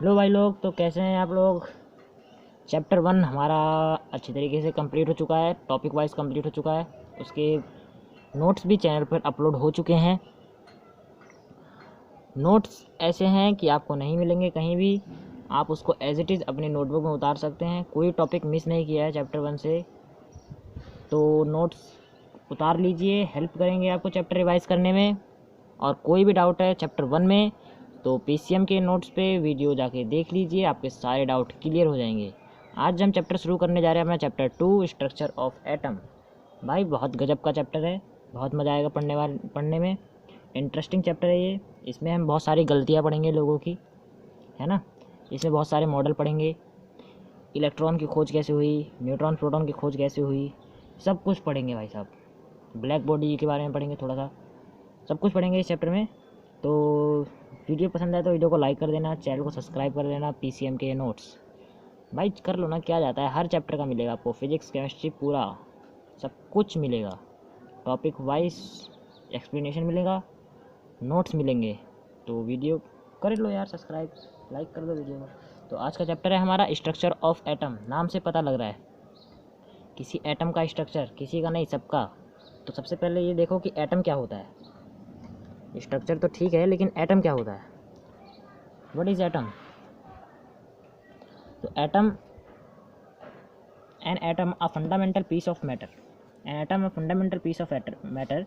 लो भाई लोग, तो कैसे हैं आप लोग। चैप्टर 1 हमारा अच्छी तरीके से कंप्लीट हो चुका है, टॉपिक वाइज कंप्लीट हो चुका है। उसके नोट्स भी चैनल पर अपलोड हो चुके हैं। नोट्स ऐसे हैं कि आपको नहीं मिलेंगे कहीं भी, आप उसको एज इट इज़ अपनी नोटबुक में उतार सकते हैं। कोई टॉपिक मिस नहीं किया है चैप्टर 1 से, तो नोट्स उतार लीजिए, हेल्प करेंगे आपको चैप्टर रिवाइज़ करने में। और कोई भी डाउट है चैप्टर 1 में तो PCM के नोट्स पे वीडियो जाके देख लीजिए, आपके सारे डाउट क्लियर हो जाएंगे। आज हम चैप्टर शुरू करने जा रहे हैं अपना चैप्टर 2, स्ट्रक्चर ऑफ एटम। भाई बहुत गजब का चैप्टर है, बहुत मज़ा आएगा पढ़ने में। इंटरेस्टिंग चैप्टर है ये। इसमें हम बहुत सारी गलतियाँ पढ़ेंगे लोगों की, है ना। इसमें बहुत सारे मॉडल पढ़ेंगे, इलेक्ट्रॉन की खोज कैसे हुई, न्यूट्रॉन प्रोटॉन की खोज कैसे हुई, सब कुछ पढ़ेंगे भाई साहब। ब्लैक बॉडी के बारे में पढ़ेंगे थोड़ा सा, सब कुछ पढ़ेंगे इस चैप्टर में। तो वीडियो पसंद आए तो वीडियो को लाइक कर देना, चैनल को सब्सक्राइब कर देना। PCM के नोट्स भाई कर लो ना, क्या जाता है। हर चैप्टर का मिलेगा आपको, फिजिक्स केमिस्ट्री पूरा सब कुछ मिलेगा। टॉपिक वाइज एक्सप्लेनेशन मिलेगा, नोट्स मिलेंगे। तो वीडियो कर लो यार सब्सक्राइब, लाइक कर दो वीडियो को। तो आज का चैप्टर है हमारा स्ट्रक्चर ऑफ एटम। नाम से पता लग रहा है किसी एटम का स्ट्रक्चर, किसी का नहीं सबका। तो सबसे पहले ये देखो कि एटम क्या होता है। स्ट्रक्चर तो ठीक है, लेकिन एटम क्या होता है। What is atom. तो atom, an atom a fundamental piece of matter. An atom a fundamental piece of matter.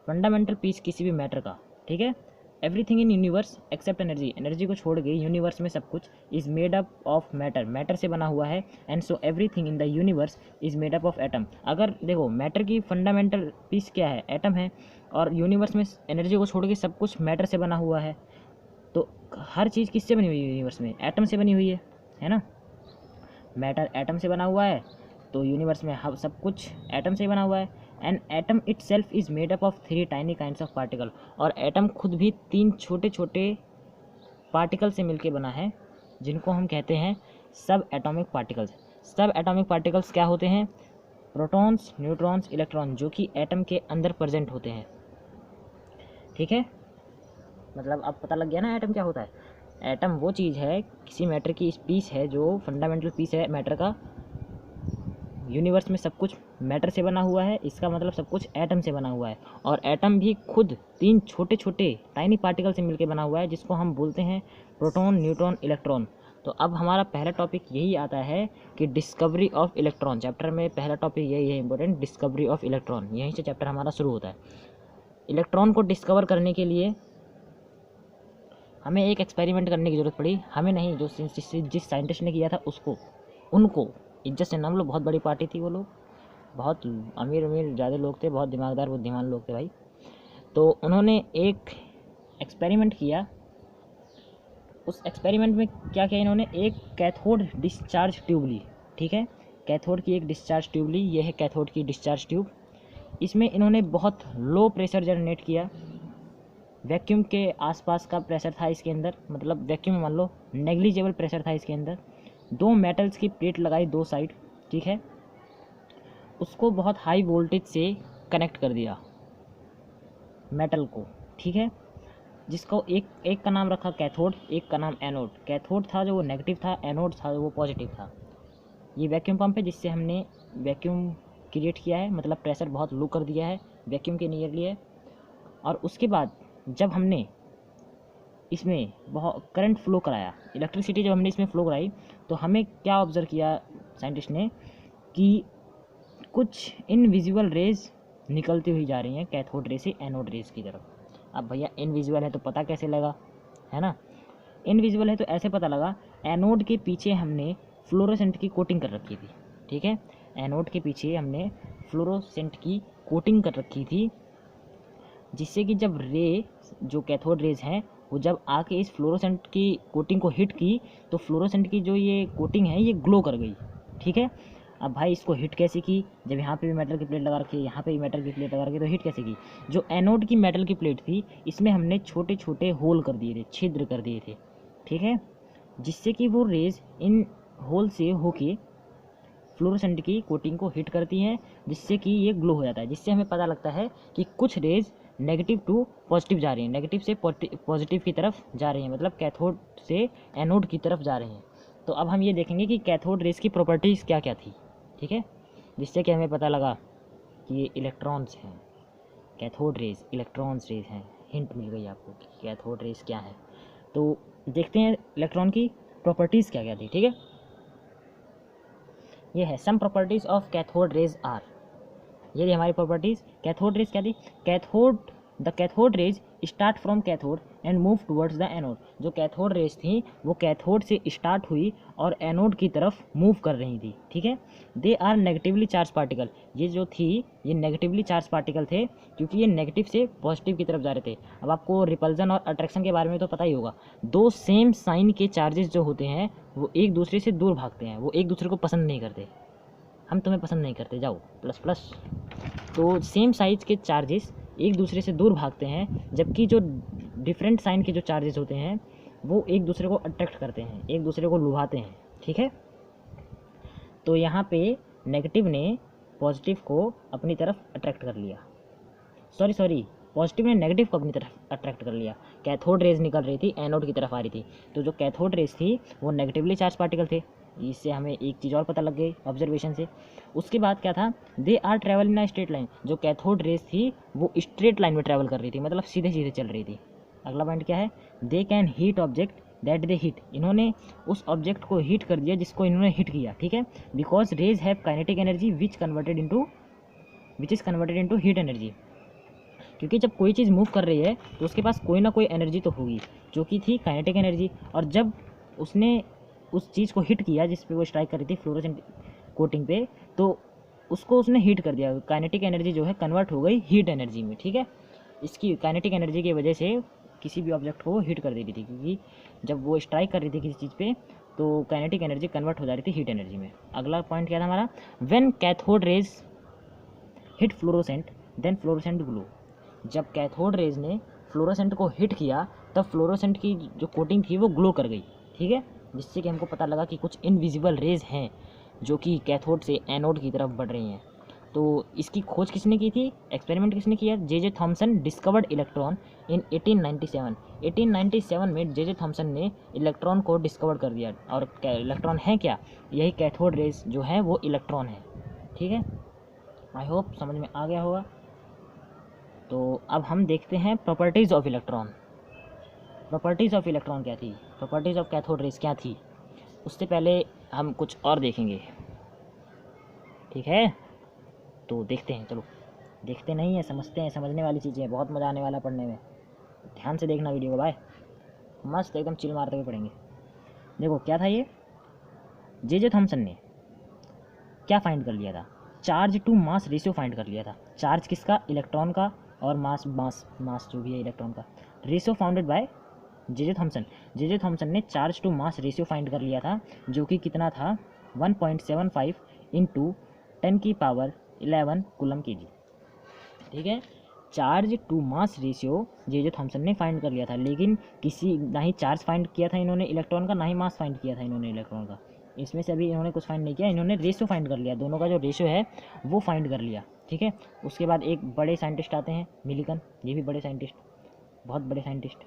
Fundamental piece किसी भी मैटर का, ठीक है। Everything in universe except energy, energy को छोड़ के यूनिवर्स में सब कुछ is made up of matter, matter से बना हुआ है। And so everything in the universe is made up of atom. अगर देखो मैटर की फंडामेंटल पीस क्या है, एटम है। और यूनिवर्स में एनर्जी को छोड़ के सब कुछ मैटर से बना हुआ है। तो हर चीज़ किससे बनी हुई है यूनिवर्स में, एटम से बनी हुई है ना। मैटर एटम से बना हुआ है, तो यूनिवर्स में हम सब कुछ एटम से ही बना हुआ है। And atom it self is made up of 3 tiny kinds of particle. और एटम खुद भी 3 छोटे छोटे पार्टिकल से मिलके बना है, जिनको हम कहते हैं सब एटॉमिक पार्टिकल्स। सब एटॉमिक पार्टिकल्स क्या होते हैं, प्रोटॉन्स, न्यूट्रॉन्स, इलेक्ट्रॉन, जो कि एटम के अंदर प्रेजेंट होते हैं। ठीक है, मतलब अब पता लग गया ना एटम क्या होता है। एटम वो चीज़ है, किसी मैटर की पीस है, जो फंडामेंटल पीस है मैटर का। यूनिवर्स में सब कुछ मैटर से बना हुआ है, इसका मतलब सब कुछ एटम से बना हुआ है। और एटम भी खुद 3 छोटे छोटे टाइनी पार्टिकल से मिलकर बना हुआ है, जिसको हम बोलते हैं प्रोटॉन, न्यूट्रॉन, इलेक्ट्रॉन। तो अब हमारा पहला टॉपिक यही आता है कि डिस्कवरी ऑफ इलेक्ट्रॉन। चैप्टर में पहला टॉपिक यही है इंपॉर्टेंट, डिस्कवरी ऑफ इलेक्ट्रॉन। यहीं से चैप्टर हमारा शुरू होता है। इलेक्ट्रॉन को डिस्कवर करने के लिए हमें एक एक्सपेरिमेंट करने की ज़रूरत पड़ी। हमें नहीं, जो जिस साइंटिस्ट ने किया था उसको, उनको इज्जत से नाम लो। बहुत बड़ी पार्टी थी वो लोग, बहुत अमीर अमीर ज़्यादा लोग थे, बहुत दिमागदार बुद्धिमान लोग थे भाई। तो उन्होंने एक एक्सपेरिमेंट किया। उस एक्सपेरिमेंट में क्या किया इन्होंने, एक कैथोड डिस्चार्ज ट्यूब ली। ठीक है, कैथोड की एक डिस्चार्ज ट्यूब ली। ये है कैथोड की डिस्चार्ज ट्यूब। इसमें इन्होंने बहुत लो प्रेशर जनरेट किया। वैक्यूम के आसपास का प्रेशर था इसके अंदर, मतलब वैक्यूम मान लो नेग्लिजिबल प्रेशर था इसके अंदर। 2 मेटल्स की प्लेट लगाई 2 साइड, ठीक है। उसको बहुत हाई वोल्टेज से कनेक्ट कर दिया मेटल को, ठीक है। जिसको एक का नाम रखा कैथोड, एक का नाम एनोड। कैथोड था जो वो नेगेटिव था, एनोड था जो वो पॉजिटिव था। ये वैक्यूम पंप है जिससे हमने वैक्यूम क्रिएट किया है, मतलब प्रेशर बहुत लो कर दिया है, वैक्यूम के नियरली है। और उसके बाद जब हमने इसमें बहुत करंट फ्लो कराया, इलेक्ट्रिसिटी जब हमने इसमें फ्लो कराई, तो हमें क्या ऑब्ज़र्व किया साइंटिस्ट ने कि कुछ इनविजिबल रेज निकलती हुई जा रही हैं कैथोड रे से एनोड रेज की तरफ। अब भैया इनविजिबल है तो पता कैसे लगा, है ना। इनविजिबल है तो ऐसे पता लगा, एनोड के पीछे हमने फ्लोरोसेंट की कोटिंग कर रखी थी। ठीक है, एनोड के पीछे हमने फ्लोरोसेंट की कोटिंग कर रखी थी, जिससे कि जब रे, जो कैथोड रेज हैं, वो जब आके इस फ्लोरोसेंट की कोटिंग को हिट की, तो फ्लोरोसेंट की जो ये कोटिंग है ये ग्लो कर गई। ठीक है, अब भाई इसको हिट कैसे की, जब यहाँ पे भी मेटल की प्लेट लगा रखी है, यहाँ पे भी मेटल की प्लेट लगा रखी है, तो हिट कैसे की। जो एनोड की मेटल की प्लेट थी, इसमें हमने छोटे छोटे होल कर दिए थे, छिद्र कर दिए थे, ठीक है, जिससे कि वो रेज इन होल से होके फ्लोरोसेंट की कोटिंग को हिट करती हैं, जिससे कि ये ग्लो हो जाता है। जिससे हमें पता लगता है कि कुछ रेज नेगेटिव टू पॉजिटिव जा रही हैं, नेगेटिव से पॉजिटिव की तरफ जा रही हैं, मतलब कैथोड से एनोड की तरफ जा रहे हैं। तो अब हम ये देखेंगे कि कैथोड रेज की प्रॉपर्टीज़ क्या क्या थी, ठीक है, जिससे कि हमें पता लगा कि ये इलेक्ट्रॉन्स हैं, कैथोड रेज इलेक्ट्रॉन्स रेज हैं। हिंट मिल गई आपको कि कैथोड रेज क्या है। तो देखते हैं इलेक्ट्रॉन की प्रॉपर्टीज़ क्या क्या थी, ठीक है। ये है some properties of cathode rays are, ये हमारी प्रॉपर्टीज़। कैथोड रेज क्या थी, the cathode rays start from cathode and move towards the anode. जो कैथोड रेज थी वो कैथोड से स्टार्ट हुई और एनोड की तरफ मूव कर रही थी, ठीक है। They are negatively charge particle, ये जो थी ये नेगेटिवली चार्ज पार्टिकल थे, क्योंकि ये नेगेटिव से पॉजिटिव की तरफ जा रहे थे। अब आपको रिपल्जन और अट्रैक्शन के बारे में तो पता ही होगा, दो सेम साइन के चार्जेस जो होते हैं वो एक दूसरे से दूर भागते हैं, वो एक दूसरे को पसंद नहीं करते। हम तुम्हें पसंद नहीं करते, जाओ प्लस प्लस। तो सेम साइज के चार्जेस एक दूसरे से दूर भागते हैं, जबकि जो डिफरेंट साइन के जो चार्जेस होते हैं वो एक दूसरे को अट्रैक्ट करते हैं, एक दूसरे को लुभाते हैं, ठीक है। तो यहाँ पे नेगेटिव ने पॉजिटिव को अपनी तरफ अट्रैक्ट कर लिया, सॉरी पॉजिटिव ने नेगेटिव को अपनी तरफ अट्रैक्ट कर लिया। कैथोड रेज निकल रही थी, एनोड की तरफ आ रही थी, तो जो कैथोड रेज थी वो नेगेटिवली चार्ज पार्टिकल थे। इससे हमें एक चीज़ और पता लग गई ऑब्जर्वेशन से। उसके बाद क्या था, they are travel in a straight line, जो कैथोड रेज थी वो स्ट्रेट लाइन में ट्रैवल कर रही थी, मतलब सीधे सीधे चल रही थी। अगला पॉइंट क्या है, they can heat object that they heat, इन्होंने उस ऑब्जेक्ट को हीट कर दिया जिसको इन्होंने हिट किया, ठीक है। Because raise have kinetic energy which is converted into heat energy, क्योंकि जब कोई चीज़ मूव कर रही है तो उसके पास कोई ना कोई एनर्जी तो होगी, जो कि थी काइनेटिक एनर्जी। और जब उसने उस चीज़ को हिट किया जिस पे वो स्ट्राइक कर रही थी फ्लोरोसेंट कोटिंग पे, तो उसको उसने हीट कर दिया, काइनेटिक एनर्जी जो है कन्वर्ट हो गई हीट एनर्जी में, ठीक है। इसकी काइनेटिक एनर्जी की वजह से किसी भी ऑब्जेक्ट को हीट कर देती थी, क्योंकि जब वो स्ट्राइक कर रही थी किसी चीज़ पे तो काइनेटिक एनर्जी कन्वर्ट हो जा रही थी हीट एनर्जी में। अगला पॉइंट क्या था हमारा, when cathode rays hit fluorescent then fluorescent glow, जब कैथोड रेज ने फ्लोरोसेंट को हिट किया तब फ्लोरोसेंट की जो कोटिंग थी वो ग्लो कर गई, ठीक है। जिससे कि हमको पता लगा कि कुछ इनविजिबल रेज हैं जो कि कैथोड से एनोड की तरफ बढ़ रही हैं। तो इसकी खोज किसने की थी, एक्सपेरिमेंट किसने किया, जे थॉमसन डिस्कवर्ड इलेक्ट्रॉन इन 1897। 1897 में जे थॉमसन ने इलेक्ट्रॉन को डिस्कवर कर दिया। और इलेक्ट्रॉन है क्या, यही कैथोड रेज जो है वो इलेक्ट्रॉन है, ठीक है। आई होप समझ में आ गया होगा। तो अब हम देखते हैं properties of electron. Properties of electron क्या थी, प्रॉपर्टीज़ ऑफ कैथोड रेज क्या थी, उससे पहले हम कुछ और देखेंगे, ठीक है। तो देखते हैं, चलो देखते नहीं है, समझते हैं, समझने वाली चीज़ें हैं, बहुत मज़ा आने वाला पढ़ने में। ध्यान से देखना वीडियो को भाई, मस्त एकदम चिल मारते हुए पढ़ेंगे। देखो क्या था ये, जे थॉमसन ने क्या फाइंड कर लिया था, charge to mass ratio find कर लिया था। चार्ज किसका, इलेक्ट्रॉन का, और मास जो भी है इलेक्ट्रॉन का। Ratio founded by J Thomson. J Thomson ने charge to mass ratio find कर लिया था, जो कि कितना था 1.75 इंटू 10⁻11 कूलम केजी, ठीक है। Charge to mass ratio J Thomson ने फाइंड कर लिया था, लेकिन किसी ना ही चार्ज फाइंड किया था इन्होंने इलेक्ट्रॉन का, ना ही मास फाइंड किया था इन्होंने इलेक्ट्रॉन का। इसमें से अभी इन्होंने कुछ फाइंड नहीं किया, इन्होंने रेशियो फाइंड कर लिया, दोनों का जो रेशियो है वो फाइंड कर लिया, ठीक है। उसके बाद एक बड़े साइंटिस्ट आते हैं मिल्कन, ये भी बड़े साइंटिस्ट, बहुत बड़े scientist.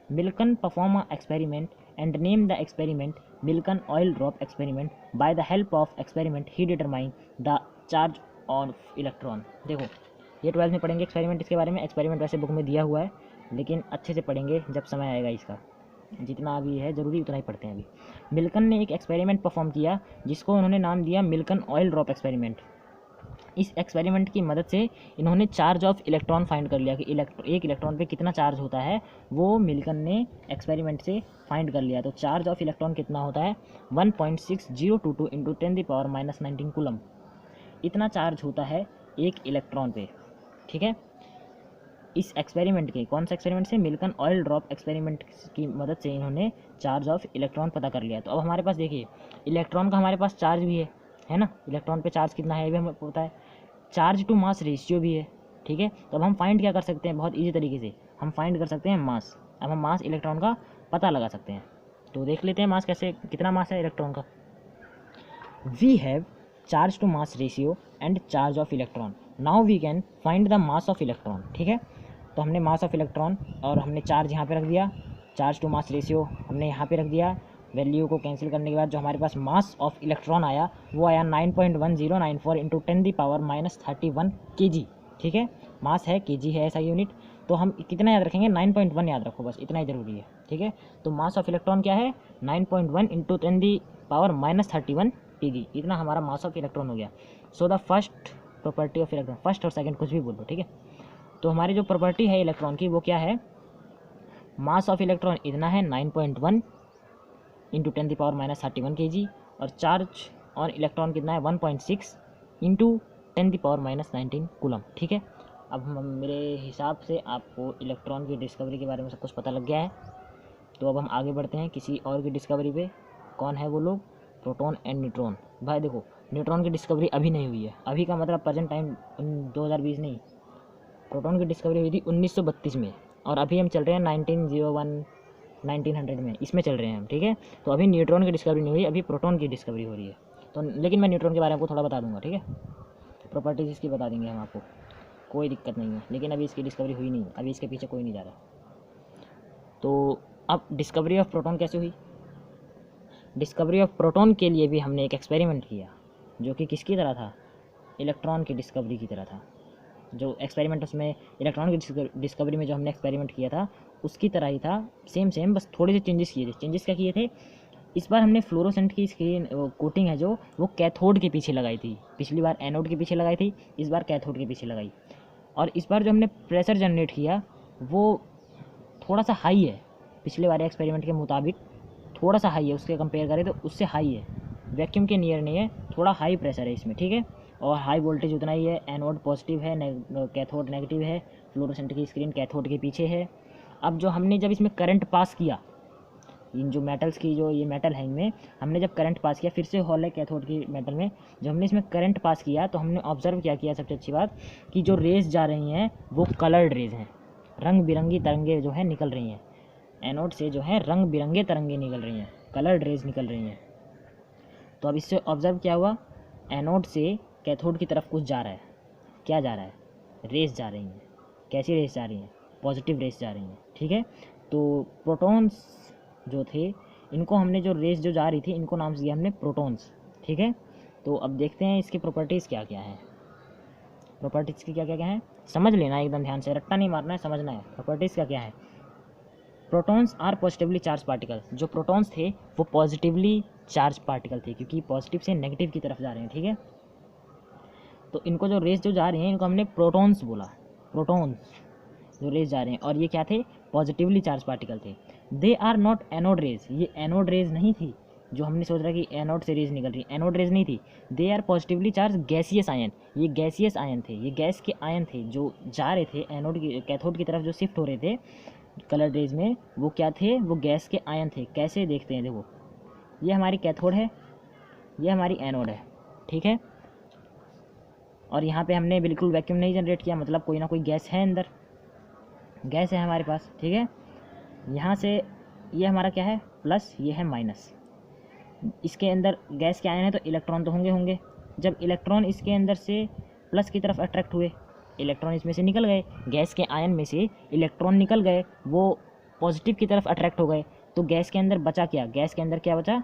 Millikan perform a experiment and name the experiment Millikan oil drop experiment. By the help of experiment he determine the charge of electron. देखो ये 12th में पढ़ेंगे एक्सपेरिमेंट, इसके बारे में। एक्सपेरिमेंट वैसे बुक में दिया हुआ है, लेकिन अच्छे से पढ़ेंगे जब समय आएगा इसका, जितना अभी है ज़रूरी उतना ही पढ़ते हैं अभी। मिल्कन ने एक एक्सपेरिमेंट परफॉर्म किया जिसको उन्होंने नाम दिया मिल्कन ऑयल ड्रॉप एक्सपेरिमेंट। इस एक्सपेरिमेंट की मदद से इन्होंने चार्ज ऑफ इलेक्ट्रॉन फाइंड कर लिया कि एक इलेक्ट्रॉन पे कितना चार्ज होता है, वो मिल्कन ने एक्सपेरिमेंट से फाइंड कर लिया। तो चार्ज ऑफ इलेक्ट्रॉन कितना होता है 1.6022 इंटू 10⁻−19 कूलम, इतना चार्ज होता है एक इलेक्ट्रॉन पे, ठीक है। इस एक्सपेरिमेंट के, कौन सा एक्सपेरिमेंट से, मिल्कन ऑयल ड्रॉप एक्सपेरिमेंट की मदद से इन्होंने चार्ज ऑफ इलेक्ट्रॉन पता कर लिया। तो अब हमारे पास देखिए इलेक्ट्रॉन का हमारे पास चार्ज भी है ना, इलेक्ट्रॉन पे चार्ज कितना है ये भी हमें पता है, चार्ज टू मास रेशियो भी है, ठीक है। तो अब हम फाइंड क्या कर सकते हैं, बहुत ईजी तरीके से हम फाइंड कर सकते हैं मास। अब हम मास इलेक्ट्रॉन का पता लगा सकते हैं, तो देख लेते हैं मास कैसे, कितना मास है इलेक्ट्रॉन का। We have charge to mass ratio and charge of electron, now we can find the mass of electron, ठीक है। तो हमने मास ऑफ इलेक्ट्रॉन और हमने चार्ज यहाँ पे रख दिया, चार्ज टू मास रेशियो हमने यहाँ पे रख दिया। वैल्यू को कैंसिल करने के बाद जो हमारे पास मास ऑफ इलेक्ट्रॉन आया वो आया 9.1094 इंटू 10⁻31 kg। ठीक है, मास है, kg है ऐसा यूनिट। तो हम कितना याद रखेंगे, 9.1 याद रखो, बस इतना ही ज़रूरी है। ठीक है, तो मास ऑफ इलेक्ट्रॉन क्या है, 9.1 इंटू 10⁻31 kg, इतना हमारा मास ऑफ इलेक्ट्रॉन हो गया। So the first property of electron, first और सेकंड कुछ भी बोलो, ठीक है। तो हमारी जो प्रॉपर्टी है इलेक्ट्रॉन की वो क्या है, मास ऑफ इलेक्ट्रॉन इतना है 9.1 इंटू 10⁻31 kg, और चार्ज ऑन इलेक्ट्रॉन कितना है 1.6 इंटू 10⁻19 कूलम। ठीक है, अब हम मेरे हिसाब से आपको इलेक्ट्रॉन की डिस्कवरी के बारे में सब कुछ पता लग गया है। तो अब हम आगे बढ़ते हैं किसी और की डिस्कवरी पे। कौन है वो लोग, प्रोटॉन एंड न्यूट्रॉन। भाई देखो, न्यूट्रॉन की डिस्कवरी अभी नहीं हुई है, अभी का मतलब प्रेजेंट टाइम 2020 नहीं, प्रोटॉन की डिस्कवरी हुई थी 1932 में, और अभी हम चल रहे हैं 1901 1900 में, इसमें चल रहे हैं हम। ठीक है, तो अभी न्यूट्रॉन की डिस्कवरी नहीं हुई, अभी प्रोटॉन की डिस्कवरी हो रही है। तो लेकिन मैं न्यूट्रॉन के बारे में आपको थोड़ा बता दूंगा। ठीक है, प्रॉपर्टीज इसकी बता देंगे हम आपको, कोई दिक्कत नहीं है, लेकिन अभी इसकी डिस्कवरी हुई नहीं, अभी इसके पीछे कोई नहीं जा रहा। तो अब डिस्कवरी ऑफ प्रोटॉन कैसे हुई, डिस्कवरी ऑफ प्रोटॉन के लिए भी हमने एक एक्सपेरिमेंट किया, जो कि किसकी तरह था, इलेक्ट्रॉन की डिस्कवरी की तरह था। जो एक्सपेरिमेंट उसमें इलेक्ट्रॉन की डिस्कवरी में जो हमने एक्सपेरिमेंट किया था उसकी तरह ही था, सेम, बस थोड़े से चेंजेस किए थे। चेंजेस क्या किए थे, इस बार हमने फ्लोरोसेंट की स्क्रीन कोटिंग है जो वो कैथोड के पीछे लगाई थी। पिछली बार एनोड के पीछे लगाई थी, इस बार कैथोड के पीछे लगाई। और इस बार जो हमने प्रेशर जनरेट किया वो थोड़ा सा हाई है, पिछले वाले एक्सपेरिमेंट के मुताबिक थोड़ा सा हाई है, उसके कंपेयर करें तो उससे हाई है, वैक्यूम के नियर नहीं है, थोड़ा हाई प्रेशर है इसमें। ठीक है, और हाई वोल्टेज उतना ही है, एनोड पॉजिटिव है, कैथोड नेगेटिव है, फ्लोरोसेंट की स्क्रीन कैथोड के पीछे है। अब जो हमने जब इसमें करंट पास किया, इन जो मेटल्स की जो ये मेटल है इनमें हमने जब करंट पास किया, फिर से हॉल है कैथोड की मेटल में, जब हमने इसमें करंट पास किया तो हमने ऑब्जर्व क्या किया, सबसे अच्छी बात कि जो रेज जा रही हैं वो कलर्ड रेज हैं, रंग बिरंगी तरंगे जो है निकल रही हैं, एनोड से जो है रंग बिरंगे तरंगे निकल रही हैं, कलर्ड रेज निकल रही हैं। तो अब इससे ऑब्जर्व क्या हुआ, एनोड से कैथोड की तरफ कुछ जा रहा है, क्या जा रहा है, रेस जा रही हैं। कैसी रेस जा रही हैं, पॉजिटिव रेस जा रही हैं। ठीक है, तो प्रोटॉन्स जो थे इनको हमने जो रेस जो जा रही थी इनको नाम दिया हमने प्रोटॉन्स। ठीक है, तो अब देखते हैं इसकी प्रॉपर्टीज़ क्या क्या हैं, प्रॉपर्टीज़ की क्या क्या हैं समझ लेना एकदम ध्यान से, रट्टा नहीं मारना है, समझना है प्रॉपर्टीज़ क्या क्या है। Protons are positively charge particle, जो प्रोटॉन्स थे वो पॉजिटिवली चार्ज पार्टिकल थे, क्योंकि पॉजिटिव से नेगेटिव की तरफ जा रहे हैं। ठीक है, तो इनको जो रेस जो जा रही हैं इनको हमने प्रोटॉन्स बोला, प्रोटॉन्स जो रेस जा रहे हैं, और ये क्या थे, पॉजिटिवली चार्ज पार्टिकल थे। They are not anode rays, ये एनोड रेज नहीं थी जो हमने सोच रहा कि एनोड से रेज निकल रही, एनोड रेज नहीं थी। They are positively charge gaseous ion, ये गैसियस आयन थे, ये गैस के आयन थे जो जा रहे थे एनोड की कैथोड की तरफ जो शिफ्ट हो रहे थे कलर रेज में, वो क्या थे, वो गैस के आयन थे। कैसे देखते हैं, देखो ये हमारी कैथोड है, ये हमारी एनोड है। ठीक है, और यहाँ पे हमने बिल्कुल वैक्यूम नहीं जनरेट किया, मतलब कोई ना कोई गैस है अंदर, गैस है हमारे पास। ठीक है, यहाँ से ये हमारा क्या है, प्लस, ये है माइनस, इसके अंदर गैस के आयन है तो इलेक्ट्रॉन तो होंगे। जब इलेक्ट्रॉन इसके अंदर से प्लस की तरफ अट्रैक्ट हुए, इलेक्ट्रॉन इसमें से निकल गए, गैस के आयन में से इलेक्ट्रॉन निकल गए, वो पॉजिटिव की तरफ अट्रैक्ट हो गए, तो गैस के अंदर बचा क्या, गैस के अंदर क्या बचा,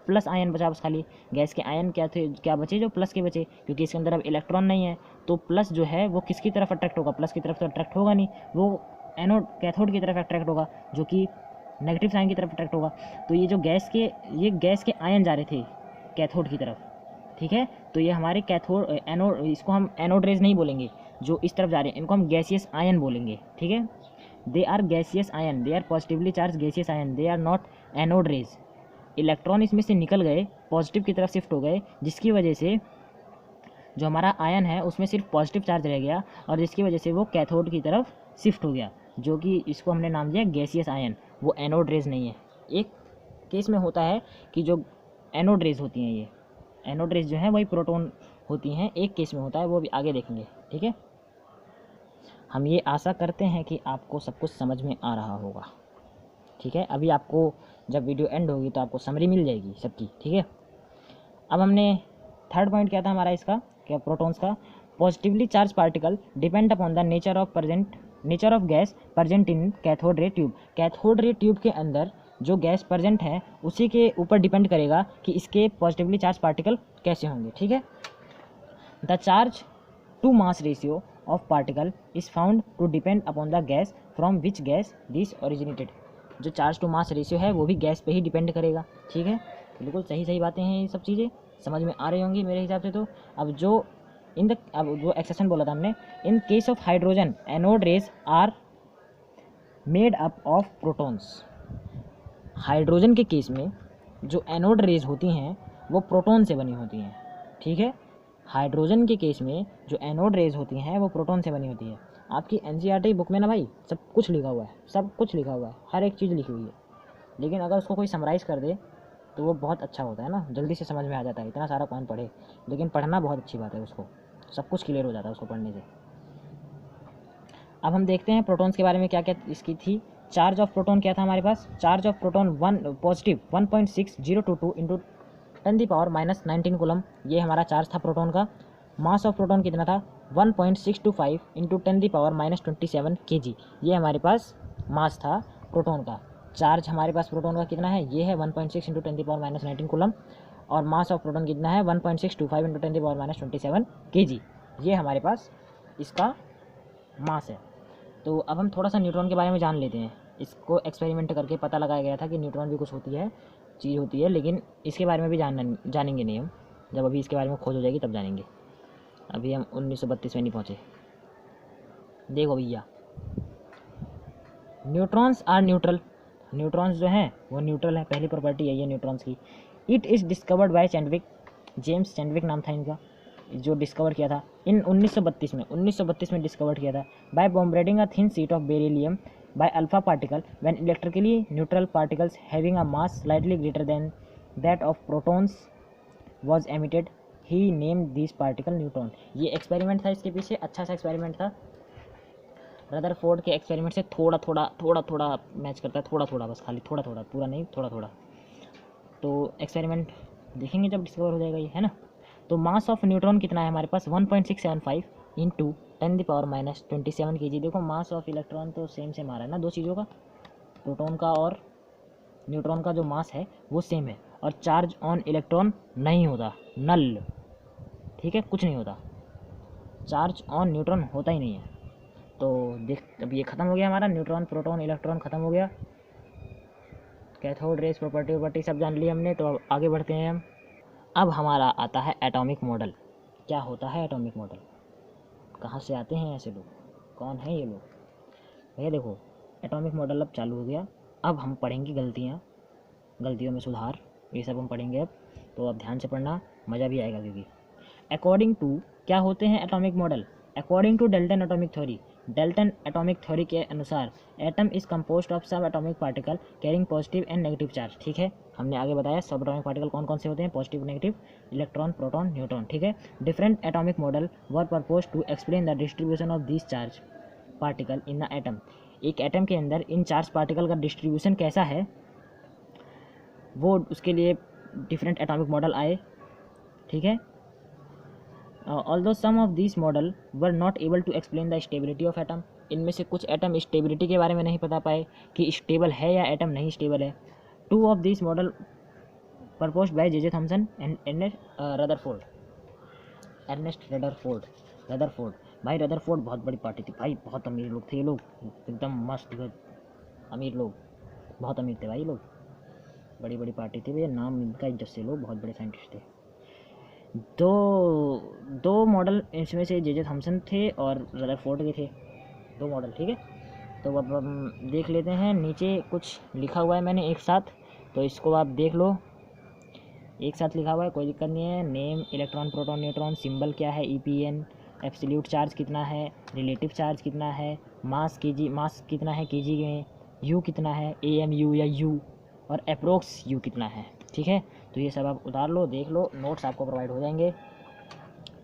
प्लस आयन बचा बस खाली। गैस के आयन क्या थे, क्या बचे, जो प्लस के बचे, क्योंकि इसके अंदर अब इलेक्ट्रॉन नहीं है, तो प्लस जो है वो किसकी तरफ अट्रैक्ट होगा, प्लस की तरफ तो अट्रैक्ट होगा नहीं, वो एनोड कैथोड की तरफ अट्रैक्ट होगा, जो कि नेगेटिव साइन की तरफ अट्रैक्ट होगा। तो ये जो गैस के आयन जा रहे थे कैथोड की तरफ। ठीक है, तो ये हमारे कैथोड एनोड, इसको हम एनोड रेज नहीं बोलेंगे, जो इस तरफ जा रहे हैं इनको हम गैसियस आयन बोलेंगे। ठीक है, they are gaseous ion, they are positively charge gaseous ion, they are not anode rays. Electron इसमें से निकल गए, पॉजिटिव की तरफ शिफ्ट हो गए, जिसकी वजह से जो हमारा आयन है उसमें सिर्फ पॉजिटिव चार्ज रह गया, और जिसकी वजह से वो कैथोड की तरफ शिफ्ट हो गया, जो कि इसको हमने नाम दिया गैसियस आयन, वो एनोड रेज नहीं है। एक केस में होता है कि जो एनोड रेज होती हैं, ये एनोड रेज जो है वही प्रोटॉन होती हैं, एक केस में होता है, वो भी आगे देखेंगे। ठीक है, हम ये आशा करते हैं कि आपको सब कुछ समझ में आ रहा होगा। ठीक है, अभी आपको जब वीडियो एंड होगी तो आपको समरी मिल जाएगी सबकी। ठीक है, अब हमने थर्ड पॉइंट क्या था हमारा इसका, क्या प्रोटॉन्स का, positively charge particle depend upon the nature of present nature of gas present in cathode ray tube, cathode ray tube के अंदर जो गैस प्रेजेंट है उसी के ऊपर डिपेंड करेगा कि इसके पॉजिटिवली चार्ज पार्टिकल कैसे होंगे, ठीक है। The charge to mass ratio of particle is found to depend upon the gas from which gas this originated, जो चार्ज टू मास रेशियो है वो भी गैस पे ही डिपेंड करेगा, ठीक है। बिल्कुल सही सही बातें हैं, ये सब चीज़ें समझ में आ रही होंगी मेरे हिसाब से। तो अब जो एक्सेप्शन बोला था हमने, in case of hydrogen anode rays are made up of protons, hydrogen के केस में जो एनोड रेज होती हैं वो प्रोटॉन से बनी होती हैं, ठीक है। हाइड्रोजन के केस में जो एनोड रेज होती हैं वो प्रोटॉन से बनी होती है। आपकी एनसीईआरटी बुक में ना भाई सब कुछ लिखा हुआ है, सब कुछ लिखा हुआ है, हर एक चीज़ लिखी हुई है, लेकिन अगर उसको कोई समराइज़ कर दे तो वो बहुत अच्छा होता है ना, जल्दी से समझ में आ जाता है। इतना सारा कौन पढ़े, लेकिन पढ़ना बहुत अच्छी बात है, उसको सब कुछ क्लियर हो जाता है उसको पढ़ने से। अब हम देखते हैं प्रोटॉन्स के बारे में क्या क्या इसकी थी। चार्ज ऑफ प्रोटॉन क्या था हमारे पास, charge of proton positive 1.6022 into 10⁻⁻19 coulomb, ये हमारा चार्ज था प्रोटॉन का। मास ऑफ प्रोटॉन कितना था 1.625 इंटू 10⁻⁻27 kg, ये हमारे पास मास था प्रोटॉन का। चार्ज हमारे पास प्रोटॉन का कितना है, ये है 1.6 इंटू 10⁻⁻19 कूलम, और मास ऑफ प्रोटॉन कितना है 1.625 इंटू 10⁻⁻27 kg, ये हमारे पास इसका मास है। तो अब हम थोड़ा सा न्यूट्रॉन के बारे में जान लेते हैं। इसको एक्सपेरिमेंट करके पता लगाया गया था कि न्यूट्रॉन भी कुछ होती है, चीज़ होती है, लेकिन इसके बारे में भी जानेंगे नहीं हम, जब अभी इसके बारे में खोज हो जाएगी तब जानेंगे। अभी हम 1932 में नहीं पहुँचे। देखो भैया, न्यूट्रॉन्स आर न्यूट्रल, न्यूट्रॉन्स जो हैं वो न्यूट्रल है, पहली प्रॉपर्टी है ये न्यूट्रॉन्स की। It is discovered by Chadwick, James Chadwick नाम था इनका, जो डिस्कवर किया था इन 1932 में डिस्कवर किया था। By bombarding a thin sheet of beryllium by alpha particle when electrically neutral particles having a mass slightly greater than that of protons was emitted, he named these particle neutron। ये experiment था इसके पीछे, अच्छा सा experiment था। Rutherford के experiment से थोड़ा थोड़ा मैच करता है, थोड़ा बस, खाली थोड़ा, पूरा नहीं, थोड़ा। तो एक्सपेरिमेंट देखेंगे जब डिस्कवर हो जाएगा ये, है ना। तो मास ऑफ न्यूट्रॉन कितना है हमारे पास 1.675 इंटू 10⁻⁻27 kg। देखो मास ऑफ इलेक्ट्रॉन तो सेम आ रहा है ना, दो चीज़ों का, प्रोटॉन का और न्यूट्रॉन का जो मास है वो सेम है, और चार्ज ऑन इलेक्ट्रॉन नहीं होता, नल, ठीक है, कुछ नहीं होता, चार्ज ऑन न्यूट्रॉन होता ही नहीं है। तो देख, अब ये ख़त्म हो गया हमारा न्यूट्रॉन प्रोटॉन इलेक्ट्रॉन ख़त्म हो गया। कैथोड रेस प्रॉपर्टी सब जान ली हमने। तो अब आगे बढ़ते हैं हम। अब हमारा आता है एटॉमिक मॉडल। क्या होता है एटॉमिक मॉडल, कहाँ से आते हैं ऐसे लोग, कौन है ये लोग भैया। देखो एटॉमिक मॉडल अब चालू हो गया, अब हम पढ़ेंगे गलतियों में सुधार, ये सब हम पढ़ेंगे अब। तो अब ध्यान से पढ़ना, मज़ा भी आएगा, क्योंकि अकॉर्डिंग टू क्या होते हैं atomic model, according to Dalton atomic theory, Dalton atomic theory के अनुसार atom is composed of subatomic particle carrying positive and negative charge, ठीक है। हमने आगे बताया सब एटॉमिक पार्टिकल कौन कौन से होते हैं, positive negative, electron proton neutron, ठीक है। Different atomic model were propose to explain the distribution of this charge particle in the atom. एक एटम के अंदर इन चार्ज पार्टिकल का डिस्ट्रीब्यूशन कैसा है, वो उसके लिए डिफरेंट एटॉमिक मॉडल आए, ठीक है। Although some of this model were not able to explain the stability of atom, इनमें से कुछ एटम स्टेबिलिटी के बारे में नहीं बता पाए कि स्टेबल है या एटम नहीं स्टेबल है। Two of this model proposed by J Thomson and Ernest Rutherford. भाई रदरफोर्ड बहुत बड़ी पार्टी थी भाई, बहुत अमीर लोग थे ये लोग, एकदम मस्त अमीर लोग, बहुत अमीर थे भाई ये लोग, बड़ी बड़ी पार्टी थी भैया, नाम इनका इज्जत से लोग, बहुत बड़े साइंटिस्ट थे। दो मॉडल इसमें से जे थॉमसन थे और रदरफोर्ड के थे, दो मॉडल, ठीक है। तो अब हम देख लेते हैं, नीचे कुछ लिखा हुआ है मैंने एक साथ, तो इसको आप देख लो, एक साथ लिखा हुआ है, कोई दिक्कत नहीं है। Name, electron proton neutron, symbol क्या है EPN, एब्सोल्यूट चार्ज कितना है, रिलेटिव चार्ज कितना है, मास कितना है केजी में, यू कितना है AMU या U, और अप्रोक्स U कितना है, ठीक है। तो ये सब आप उतार लो, देख लो, नोट्स आपको प्रोवाइड हो जाएंगे।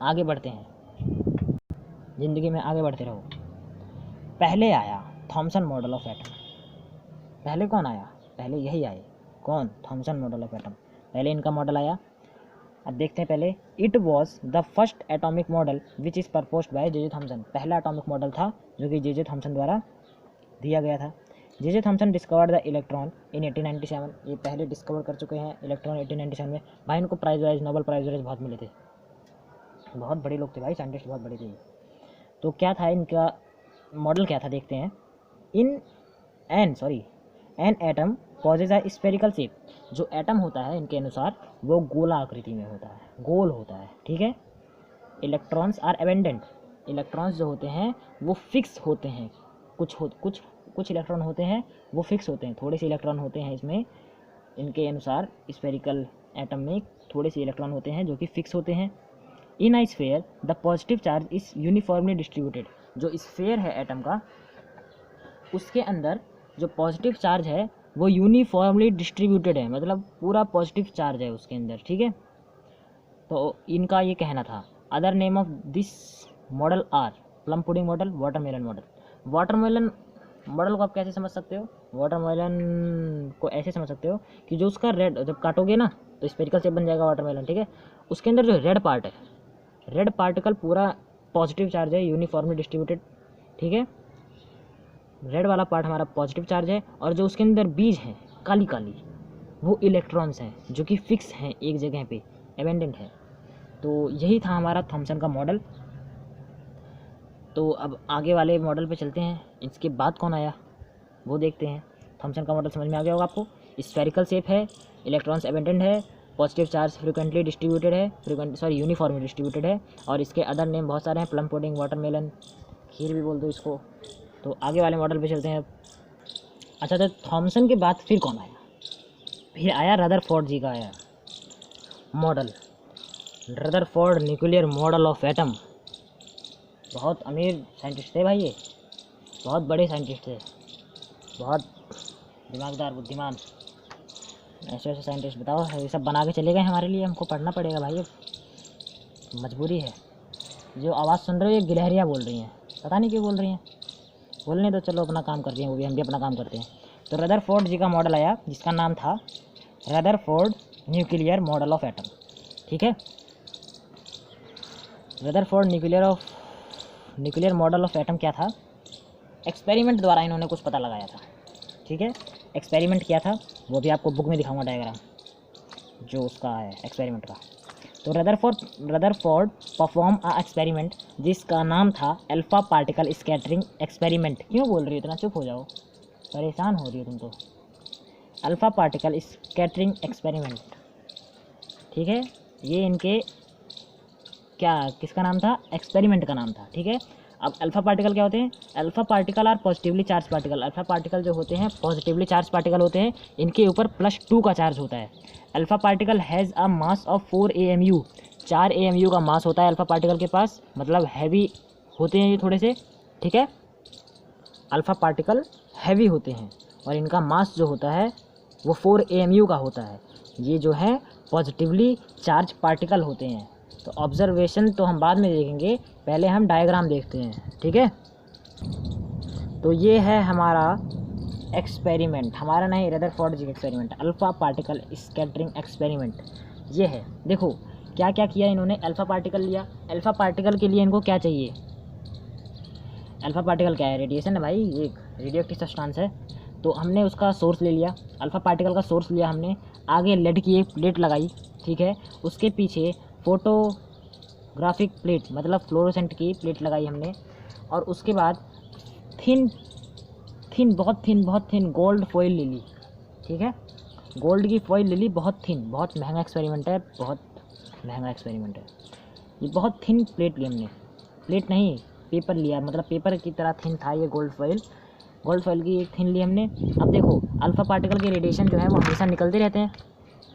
आगे बढ़ते हैं, ज़िंदगी में आगे बढ़ते रहो। पहले आया थॉमसन मॉडल ऑफ एटम, पहले कौन आया, पहले यही आए, कौन, थॉमसन मॉडल ऑफ एटम, पहले इनका मॉडल आया। अब देखते हैं पहले। It was the first atomic model which is proposed by J J Thompson. पहला एटॉमिक मॉडल था जो कि जे जे थॉमसन द्वारा दिया गया था। J J Thomson discovered the electron in 1897। ये पहले डिस्कवर कर चुके हैं इलेक्ट्रॉन 1897 में। भाई इनको prize wise, Nobel prize wise बहुत मिले थे, बहुत बड़े लोग थे भाई, साइंटिस्ट बहुत बड़े थे। तो क्या था इनका मॉडल, क्या था देखते हैं। An atom possess a spherical shape. जो एटम होता है इनके अनुसार वो गोला आकृति में होता है, गोल होता है, ठीक है। Electrons are abundant. इलेक्ट्रॉन्स जो होते हैं वो फिक्स होते हैं। कुछ इलेक्ट्रॉन होते हैं वो फिक्स होते हैं, थोड़े से इलेक्ट्रॉन होते हैं इसमें, इनके अनुसार स्फेरिकल एटम में थोड़े से इलेक्ट्रॉन होते हैं जो कि फिक्स होते हैं। In I sphere the positive charge is uniformly distributed. जो स्फेयर है एटम का, उसके अंदर जो पॉजिटिव चार्ज है वो यूनिफॉर्मली डिस्ट्रीब्यूटेड है, मतलब पूरा पॉजिटिव चार्ज है उसके अंदर, ठीक है। तो इनका ये कहना था। Other name of this model are plum pudding model, watermelon model. Watermelon model को आप कैसे समझ सकते हो? वाटरमेलन को ऐसे समझ सकते हो कि जो उसका रेड, जब काटोगे ना तो स्पेरिकल शेप बन जाएगा वाटरमेलन, ठीक है। उसके अंदर जो रेड पार्ट है, रेड पार्टिकल पूरा पॉजिटिव चार्ज है, यूनिफॉर्मली डिस्ट्रीब्यूटेड, ठीक है। रेड वाला पार्ट हमारा पॉजिटिव चार्ज है, और जो उसके अंदर बीज हैं काली काली, वो इलेक्ट्रॉन्स हैं जो कि फिक्स हैं एक जगह पे, एबेंडेंट है। तो यही था हमारा थॉमसन का मॉडल। तो अब आगे वाले मॉडल पे चलते हैं। इसके बाद कौन आया वो देखते हैं। थॉमसन का मॉडल समझ में आ गया होगा आपको। स्फेरिकल शेप है, इलेक्ट्रॉन्स एबेंडेंट है, पॉजिटिव चार्ज फ्रिक्वेंटली डिस्ट्रीब्यूटेड है, यूनिफॉर्मली डिस्ट्रीब्यूटेड है, और इसके अदर नेम बहुत सारे हैं, प्लम पुडिंग, वाटरमेलन, खीर भी बोल दो इसको। तो आगे वाले मॉडल पे चलते हैं। अच्छा, तो थॉमसन के बाद फिर कौन आया? फिर आया रदरफोर्ड जी का आया model, Rutherford nuclear model of atom. बहुत अमीर साइंटिस्ट थे भाई ये, बहुत बड़े साइंटिस्ट थे, बहुत दिमागदार, बुद्धिमान, ऐसे ऐसे साइंटिस्ट। बताओ, ये सब बना के चले गए हमारे लिए, हमको पढ़ना पड़ेगा भाई, अब मजबूरी है। जो आवाज़ सुन रहे हो ये गिलहरियाँ बोल रही हैं, पता नहीं क्यों बोल रही हैं, बोलने तो चलो, अपना काम कर रही हैं वो भी, हम भी अपना काम करते हैं। तो रदरफोर्ड जी का मॉडल आया जिसका नाम था Rutherford nuclear model of atom, ठीक है। Rutherford nuclear model of atom क्या था? एक्सपेरिमेंट द्वारा इन्होंने कुछ पता लगाया था, ठीक है। एक्सपेरिमेंट किया था, वो भी आपको बुक में दिखाऊंगा डायग्राम जो उसका है एक्सपेरिमेंट का। तो रदरफोर्ड परफॉर्म अ एक्सपेरिमेंट जिसका नाम था अल्फा पार्टिकल स्कैटरिंग एक्सपेरिमेंट। क्यों बोल रही हो इतना? चुप हो जाओ, परेशान हो रही हो तुम तो। अल्फा पार्टिकल स्कैटरिंग एक्सपेरिमेंट, ठीक है। ये इनके किसका नाम था? एक्सपेरिमेंट का नाम था, ठीक है। अब अल्फा पार्टिकल क्या होते हैं? Alpha particle are positively charge particle. Alpha particle जो होते हैं पॉजिटिवली चार्ज पार्टिकल होते हैं, इनके ऊपर +2 का चार्ज होता है। Alpha particle has a mass of 4 AMU। 4 AMU का मास होता है अल्फा पार्टिकल के पास, मतलब हैवी होते हैं ये थोड़े से, ठीक है। अल्फा पार्टिकल हैवी होते हैं और इनका मास जो होता है वो 4 AMU का होता है। ये जो है पॉजिटिवली चार्ज पार्टिकल होते हैं। तो ऑब्जर्वेशन तो हम बाद में देखेंगे, पहले हम डायग्राम देखते हैं, ठीक है। तो ये है हमारा एक्सपेरिमेंट, हमारा नहीं, रदरफोर्ड जी का experiment, alpha particle scattering experiment. ये है, देखो क्या क्या किया इन्होंने। अल्फ़ा पार्टिकल लिया, अल्फ़ा पार्टिकल के लिए इनको क्या चाहिए? अल्फ़ा पार्टिकल क्या है? रेडिएशन है भाई, ये रेडियो एक्टिव सब्सटेंस है। तो हमने उसका सोर्स ले लिया, अल्फ़ा पार्टिकल का सोर्स लिया हमने, आगे लेड की एक प्लेट लगाई, ठीक है। उसके पीछे फोटोग्राफिक प्लेट, मतलब फ्लोरोसेंट की प्लेट लगाई हमने, और उसके बाद बहुत थिन गोल्ड फॉइल ले ली, ठीक है। गोल्ड की फॉइल ले ली, बहुत थिन, बहुत महंगा एक्सपेरिमेंट है, बहुत महंगा एक्सपेरिमेंट है ये। बहुत थिन प्लेट ली हमने, प्लेट नहीं पेपर लिया, मतलब पेपर की तरह थिन था ये गोल्ड फॉइल की एक थिन ली हमने। अब देखो, अल्फ़ा पार्टिकल के रेडिएशन जो है वो हमेशा निकलते रहते हैं,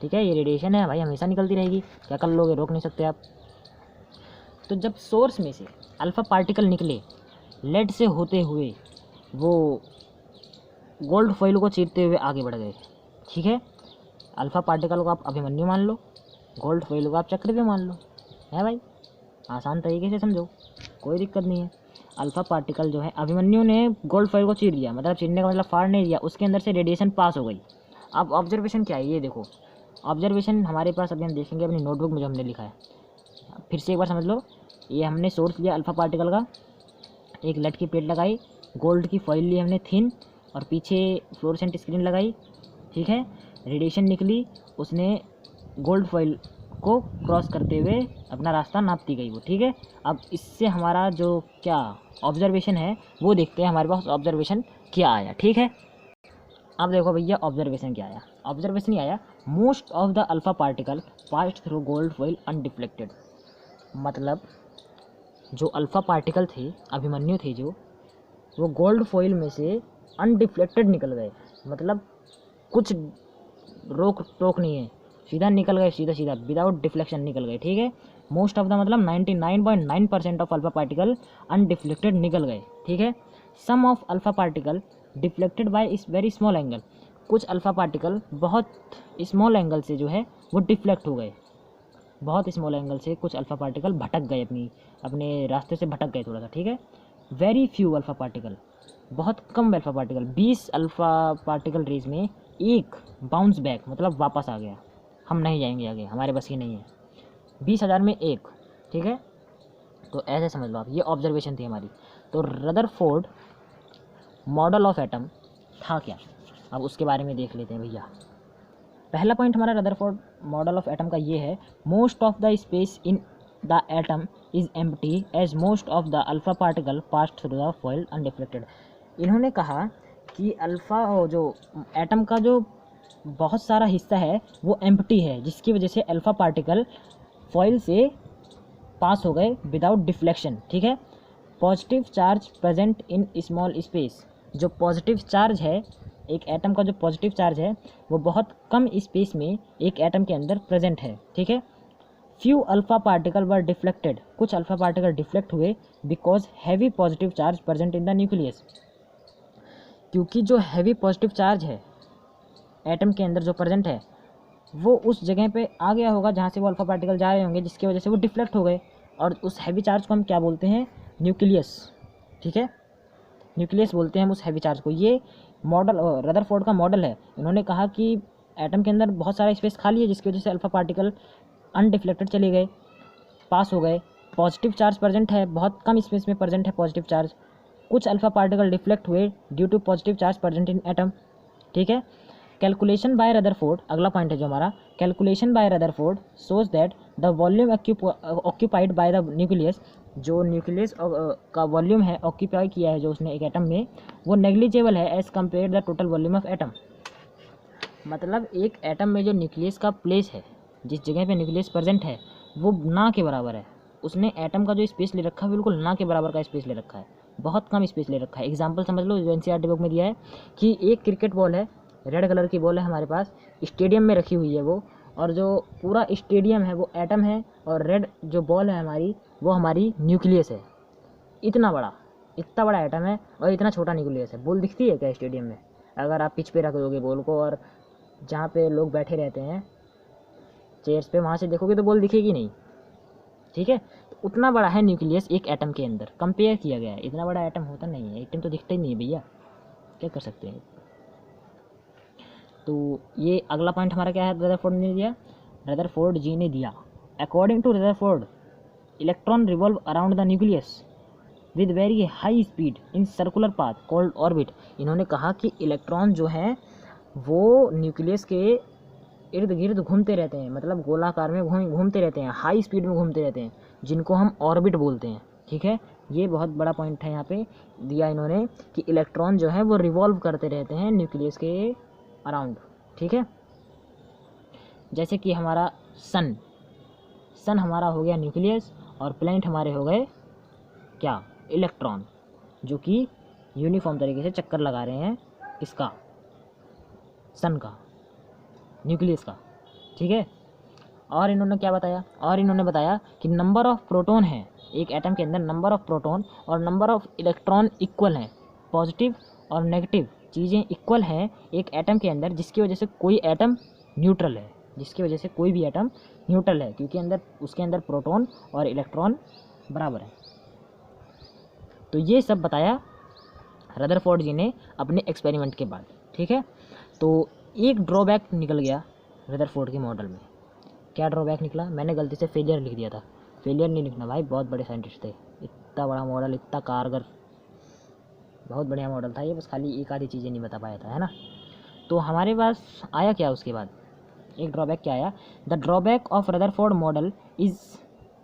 ठीक है। ये रेडिएशन है भाई, हमेशा निकलती रहेगी, क्या कर लोगे, रोक नहीं सकते आप। तो जब सोर्स में से अल्फ़ा पार्टिकल निकले, लेड से होते हुए वो गोल्ड फॉइल को चीरते हुए आगे बढ़ गए, ठीक है। अल्फ़ा पार्टिकल को आप अभिमन्यु मान लो, गोल्ड फॉइल को आप चक्रव्यूह मान लो, है भाई, आसान तरीके से समझो, कोई दिक्कत नहीं है। अल्फ़ा पार्टिकल जो है, अभिमन्यु ने गोल्ड फॉइल को चीर लिया, मतलब चीरने का मतलब फाड़ नहीं दिया, उसके अंदर से रेडिएशन पास हो गई। अब ऑब्जर्वेशन क्या है, ये देखो, ऑब्जर्वेशन हमारे पास अभी हम देखेंगे अपनी नोटबुक में जो हमने लिखा है। फिर से एक बार समझ लो, ये हमने सोर्स लिया अल्फ़ा पार्टिकल का, एक लेड की प्लेट लगाई, गोल्ड की फॉइल ली हमने थिन, और पीछे फ्लोरेसेंट स्क्रीन लगाई, ठीक है। रेडिएशन निकली, उसने गोल्ड फॉइल को क्रॉस करते हुए अपना रास्ता नापती गई वो, ठीक है। अब इससे हमारा जो क्या ऑब्जर्वेशन है वो देखते हैं हमारे पास ऑब्जर्वेशन क्या आया, ठीक है। अब देखो भैया ऑब्जर्वेशन क्या आया। ऑब्जर्वेशन ये आया, most of the alpha particle passed through gold foil undeflected. मतलब जो अल्फ़ा पार्टिकल थे, अभिमन्यु थे जो, वो गोल्ड फॉइल में से अनडिफ्लेक्टेड निकल गए। मतलब कुछ रोक टोक नहीं है, सीधा निकल गए, सीधा सीधा विदाउट डिफ्लेक्शन निकल गए, ठीक है। मोस्ट ऑफ द मतलब 99.9% ऑफ अल्फ़ा पार्टिकल अनडिफ्लेक्टेड निकल गए, ठीक है। Some of alpha particle deflected by इस वेरी स्मॉल एंगल। कुछ अल्फ़ा पार्टिकल बहुत स्मॉल एंगल से जो है वो डिफ्लेक्ट हो गए, बहुत स्मॉल एंगल से कुछ अल्फ़ा पार्टिकल भटक गए, अपने रास्ते से भटक गए थोड़ा सा, ठीक है। वेरी फ्यू अल्फ़ा पार्टिकल, बहुत कम alpha particle, 20 alpha particle rays में एक बाउंस बैक, मतलब वापस आ गया, हम नहीं जाएंगे आगे, हमारे बस की नहीं है, 20,000 में एक, ठीक है। तो ऐसे समझ लो आप, ये ऑब्जर्वेशन थी हमारी। तो रदरफोर्ड मॉडल ऑफ एटम था क्या, अब उसके बारे में देख लेते हैं भैया। पहला पॉइंट हमारा रदरफोर्ड मॉडल ऑफ एटम का ये है, most of the space in the atom is empty as most of the alpha particle passed through the foil undeflected. इन्होंने कहा कि अल्फ़ा जो एटम का जो बहुत सारा हिस्सा है वो एम्प्टी है, जिसकी वजह से अल्फ़ा पार्टिकल फॉइल से पास हो गए विदाउट डिफ्लेक्शन, ठीक है। Positive charge present in small space, जो पॉजिटिव चार्ज है, एक एटम का जो पॉजिटिव चार्ज है वो बहुत कम स्पेस में एक एटम के अंदर प्रेजेंट है, ठीक है। फ्यू अल्फ़ा पार्टिकल वर डिफ्लेक्टेड, कुछ अल्फ़ा पार्टिकल डिफ्लेक्ट हुए because heavy positive charge present in the nucleus, क्योंकि जो हैवी पॉजिटिव चार्ज है एटम के अंदर जो प्रेजेंट है वो उस जगह पे आ गया होगा जहाँ से वो अल्फ़ा पार्टिकल जा रहे होंगे, जिसकी वजह से वो डिफ्लेक्ट हो गए, और उस हैवी चार्ज को हम क्या बोलते हैं, न्यूक्लियस, ठीक है। न्यूक्लियस बोलते हैं हम उस हैवी चार्ज को। ये मॉडल रदरफोर्ड का मॉडल है। इन्होंने कहा कि एटम के अंदर बहुत सारा स्पेस खाली है, जिसकी वजह से अल्फ़ा पार्टिकल अनडिफ्लेक्टेड चले गए, पास हो गए। पॉजिटिव चार्ज प्रेजेंट है, बहुत कम स्पेस में प्रेजेंट है पॉजिटिव चार्ज। कुछ अल्फ़ा पार्टिकल डिफ्लेक्ट हुए due to positive charge present in atom, ठीक है। कैलकुलेशन बाय रदरफोर्ड, अगला पॉइंट है जो हमारा, calculation by Rutherford shows that the volume occupied by the nucleus, जो न्यूक्लियस का वॉल्यूम है ऑक्यूपाई किया है जो उसने एक एटम में, वो नेग्लिजिबल है as compare the total volume of atom. मतलब एक एटम में जो न्यूक्लियस का प्लेस है, जिस जगह पे न्यूक्लियस प्रेजेंट है, वो ना के बराबर है। उसने एटम का जो स्पेस ले रखा है बिल्कुल ना के बराबर का स्पेस ले रखा है, बहुत कम स्पेस ले रखा है। एग्जाम्पल समझ लो, जो एनसीईआरटी बुक में दिया है कि एक क्रिकेट बॉल है, रेड कलर की बॉल है हमारे पास, स्टेडियम में रखी हुई है वो, और जो पूरा स्टेडियम है वो एटम है, और रेड जो बॉल है हमारी वो हमारी न्यूक्लियस है। इतना बड़ा एटम है और इतना छोटा न्यूक्लियस है। बॉल दिखती है क्या स्टेडियम में? अगर आप पिच पे रख दोगे बॉल को और जहाँ पे लोग बैठे रहते हैं चेयर्स पे, वहाँ से देखोगे तो बॉल दिखेगी नहीं, ठीक है। तो उतना बड़ा है न्यूक्लियस एक एटम के अंदर, कंपेयर किया गया है। इतना बड़ा एटम होता नहीं है, एटम तो दिखता ही नहीं है भैया, क्या कर सकते हैं। तो ये अगला पॉइंट हमारा क्या है, रदरफोर्ड ने दिया, रदरफोर्ड जी ने दिया। According to Rutherford, electron revolve around the nucleus with very high speed in circular path called orbit. इन्होंने कहा कि इलेक्ट्रॉन जो हैं वो न्यूक्लियस के इर्द गिर्द घूमते रहते हैं, मतलब गोलाकार में घूमते रहते हैं, हाई स्पीड में घूमते रहते हैं, जिनको हम ऑर्बिट बोलते हैं, ठीक है। ये बहुत बड़ा पॉइंट है यहाँ पे दिया इन्होंने कि इलेक्ट्रॉन जो है वो रिवॉल्व करते रहते हैं न्यूक्लियस के अराउंड, ठीक है। जैसे कि हमारा सन हमारा हो गया न्यूक्लियस, और प्लैनेट हमारे हो गए क्या, इलेक्ट्रॉन, जो कि यूनिफॉर्म तरीके से चक्कर लगा रहे हैं किसका, सन का, न्यूक्लियस का, ठीक है। और इन्होंने क्या बताया, और इन्होंने बताया कि नंबर ऑफ प्रोटॉन है एक एटम के अंदर, नंबर ऑफ प्रोटॉन और नंबर ऑफ इलेक्ट्रॉन इक्वल हैं, पॉजिटिव और नेगेटिव चीज़ें इक्वल हैं एक एटम के अंदर, जिसकी वजह से कोई एटम न्यूट्रल है, जिसकी वजह से कोई भी एटम न्यूट्रल है, क्योंकि उसके अंदर प्रोटॉन और इलेक्ट्रॉन बराबर है। तो ये सब बताया रदरफोर्ड जी ने अपने एक्सपेरिमेंट के बाद, ठीक है। तो एक ड्रॉबैक निकल गया रदरफोर्ड के मॉडल में। क्या ड्रॉबैक निकला? मैंने गलती से फेलियर लिख दिया था। फेलियर नहीं लिखना भाई, बहुत बड़े साइंटिस्ट थे, इतना बड़ा मॉडल, इतना कारगर, बहुत बढ़िया मॉडल था ये, बस खाली एक आधी चीज़ें नहीं बता पाया था, है ना। तो हमारे पास आया क्या उसके बाद, एक ड्रॉबैक क्या आया? The drawback of Rutherford model is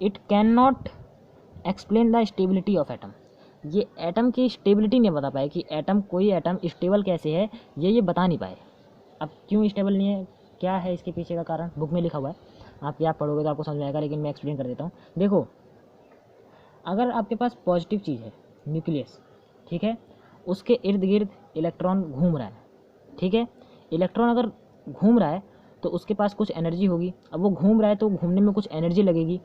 it can not explain the stability of atom. ये एटम की स्टेबिलिटी नहीं बता पाए कि एटम, कोई एटम स्टेबल कैसे है, ये बता नहीं पाए। अब क्यों स्टेबल नहीं है, क्या है इसके पीछे का कारण, बुक में लिखा हुआ है, आप पढ़ोगे तो आपको समझ में आएगा, लेकिन मैं एक्सप्लेन कर देता हूँ। देखो, अगर आपके पास पॉजिटिव चीज़ है, न्यूक्लियस, ठीक है, उसके इर्द गिर्द इलेक्ट्रॉन घूम रहा है, ठीक है, इलेक्ट्रॉन अगर घूम रहा है तो उसके पास कुछ एनर्जी होगी। अब वो घूम रहा है तो घूमने में कुछ एनर्जी लगेगी।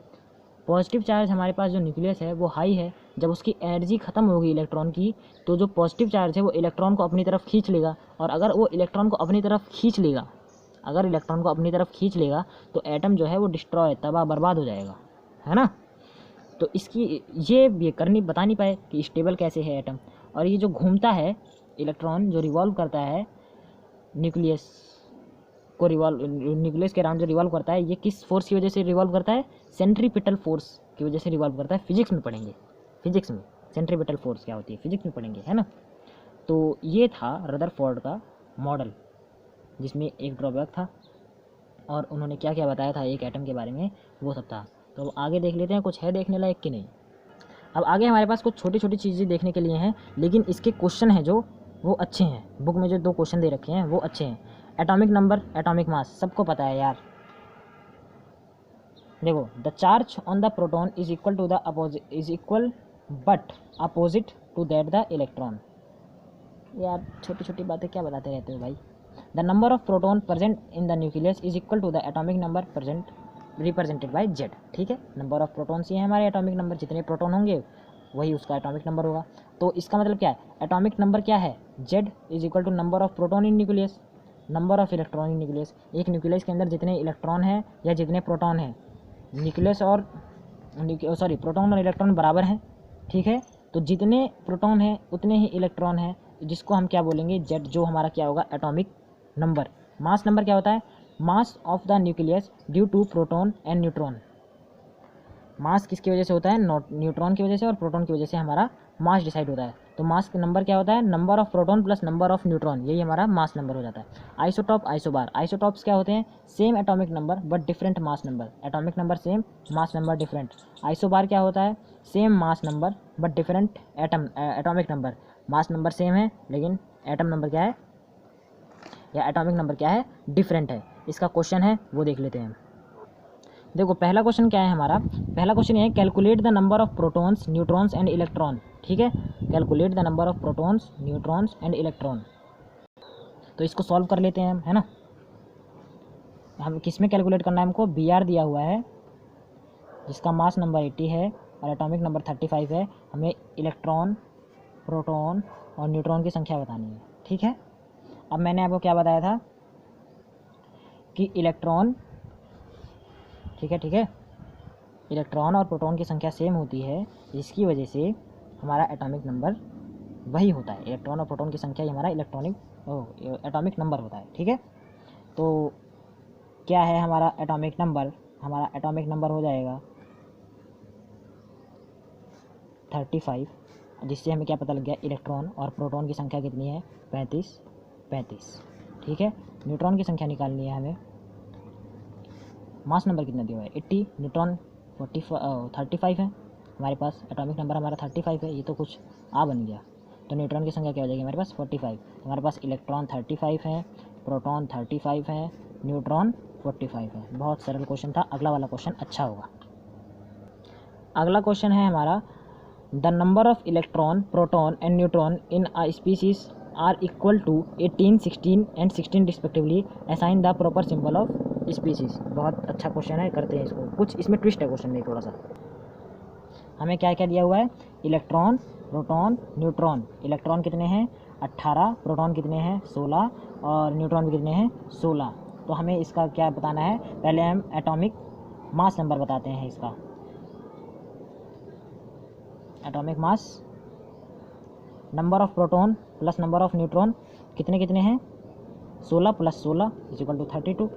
पॉजिटिव चार्ज हमारे पास जो न्यूक्लियस है वो हाई है, जब उसकी एनर्जी ख़त्म होगी इलेक्ट्रॉन की, तो जो पॉजिटिव चार्ज है वो इलेक्ट्रॉन को अपनी तरफ खींच लेगा, और अगर वो इलेक्ट्रॉन को अपनी तरफ खींच लेगा, अगर इलेक्ट्रॉन को अपनी तरफ खींच लेगा तो एटम जो है वो डिस्ट्रॉय, तबाह बर्बाद हो जाएगा, है ना। तो इसकी ये करनी बता नहीं पाए कि स्टेबल कैसे है एटम। और ये जो घूमता है इलेक्ट्रॉन, जो रिवॉल्व करता है न्यूक्लियस को, न्यूक्लियस के अराउंड जो रिवॉल्व करता है, ये किस फोर्स की वजह से रिवॉल्व करता है? सेंट्रीपिटल फोर्स की वजह से रिवॉल्व करता है। फिजिक्स में पढ़ेंगे, फिजिक्स में सेंट्रीपिटल फोर्स क्या होती है, फिजिक्स में पढ़ेंगे, है ना। तो ये था रदरफोर्ड का मॉडल, जिसमें एक ड्रॉबैक था और उन्होंने क्या क्या बताया था एक एटम के बारे में, वो सब था। तो अब आगे देख लेते हैं, कुछ है देखने लायक कि नहीं। अब आगे हमारे पास कुछ छोटी छोटी चीज़ें देखने के लिए हैं, लेकिन इसके क्वेश्चन हैं जो वो अच्छे हैं। बुक में जो 2 क्वेश्चन दे रखे हैं वो अच्छे हैं। एटॉमिक नंबर, एटॉमिक मास सबको पता है यार। देखो, the charge on the proton is equal to the opposite, is equal but opposite to that the electron. यार छोटी छोटी बातें क्या बताते रहते हो भाई। The number of proton present in the nucleus is equal to the atomic number present represented by Z, ठीक है। नंबर ऑफ प्रोटॉन्स ये है हमारे एटॉमिक नंबर, जितने प्रोटॉन होंगे वही उसका एटॉमिक नंबर होगा। तो इसका मतलब क्या है, एटॉमिक नंबर क्या है, Z is equal to number of proton in nucleus, number of electron in nucleus. एक न्यूक्लियस के अंदर जितने इलेक्ट्रॉन हैं या जितने प्रोटॉन हैं, न्यूक्लियस और प्रोटॉन और इलेक्ट्रॉन बराबर हैं, ठीक है। तो जितने प्रोटॉन हैं उतने ही इलेक्ट्रॉन हैं, जिसको हम क्या बोलेंगे, जेड, जो हमारा क्या होगा, एटॉमिक नंबर। मास नंबर क्या होता है, mass of the nucleus due to proton and neutron. Mass किसकी वजह से होता है, न्यूट्रॉन की वजह से और प्रोटॉन की वजह से हमारा मास डिसाइड होता है। तो मास का नंबर क्या होता है, number of proton plus number of neutron, यही हमारा मास नंबर हो जाता है। आइसोटॉप, आइसोबार, आइसोटॉप्स क्या होते हैं, same atomic number but different mass number, atomic number same, mass number different. Isobar क्या होता है, same mass number but different atomic number, mass number same है लेकिन एटम नंबर क्या है, या एटॉमिक नंबर क्या है, डिफरेंट है। इसका क्वेश्चन है वो देख लेते हैं। देखो, पहला क्वेश्चन क्या है हमारा, पहला क्वेश्चन ये है, calculate the number of protons, neutrons and electron, ठीक है। Calculate the number of protons, neutrons and electron. तो इसको सॉल्व कर लेते हैं हम, है ना। हम किस में कैलकुलेट करना है हमको, बी आर दिया हुआ है जिसका मास नंबर 80 है और एटॉमिक नंबर 35 है। हमें इलेक्ट्रॉन, प्रोटॉन और न्यूट्रॉन की संख्या बतानी है, ठीक है। अब मैंने आपको क्या बताया था कि इलेक्ट्रॉन, ठीक है, इलेक्ट्रॉन और प्रोटॉन की संख्या सेम होती है, जिसकी वजह से हमारा एटॉमिक नंबर वही होता है। इलेक्ट्रॉन और प्रोटॉन की संख्या ही हमारा एटॉमिक नंबर होता है, ठीक है। तो क्या है हमारा एटॉमिक नंबर, हमारा एटॉमिक नंबर हो जाएगा 35, जिससे हमें क्या पता लग गया, इलेक्ट्रॉन और प्रोटॉन की संख्या कितनी है, 35, ठीक है। न्यूट्रॉन की संख्या निकालनी है हमें, मास नंबर कितना दिया हुआ है 80, न्यूट्रॉन 35 है हमारे पास, एटॉमिक नंबर हमारा 35 है, ये तो कुछ बन गया। तो न्यूट्रॉन की संख्या क्या हो जाएगी हमारे पास 45। हमारे पास इलेक्ट्रॉन 35 है, प्रोटॉन 35 है, न्यूट्रॉन 45 है। बहुत सरल क्वेश्चन था। अगला वाला क्वेश्चन अच्छा होगा। अगला क्वेश्चन है हमारा, the number of electron, proton and neutron in a species are equal to 18, 16 and 16 respectively, assign the proper symbol of species. बहुत अच्छा क्वेश्चन है, करते हैं इसको। कुछ इसमें ट्विस्ट है क्वेश्चन में थोड़ा सा। हमें क्या क्या दिया हुआ है, इलेक्ट्रॉन, प्रोटॉन, न्यूट्रॉन। इलेक्ट्रॉन कितने हैं 18, प्रोटॉन कितने हैं 16 और न्यूट्रॉन भी कितने हैं 16। तो हमें इसका क्या बताना है, पहले हम एटॉमिक मास नंबर बताते हैं इसका। Atomic mass, number of proton plus number of neutron कितने कितने हैं, 16 + 16 = 32,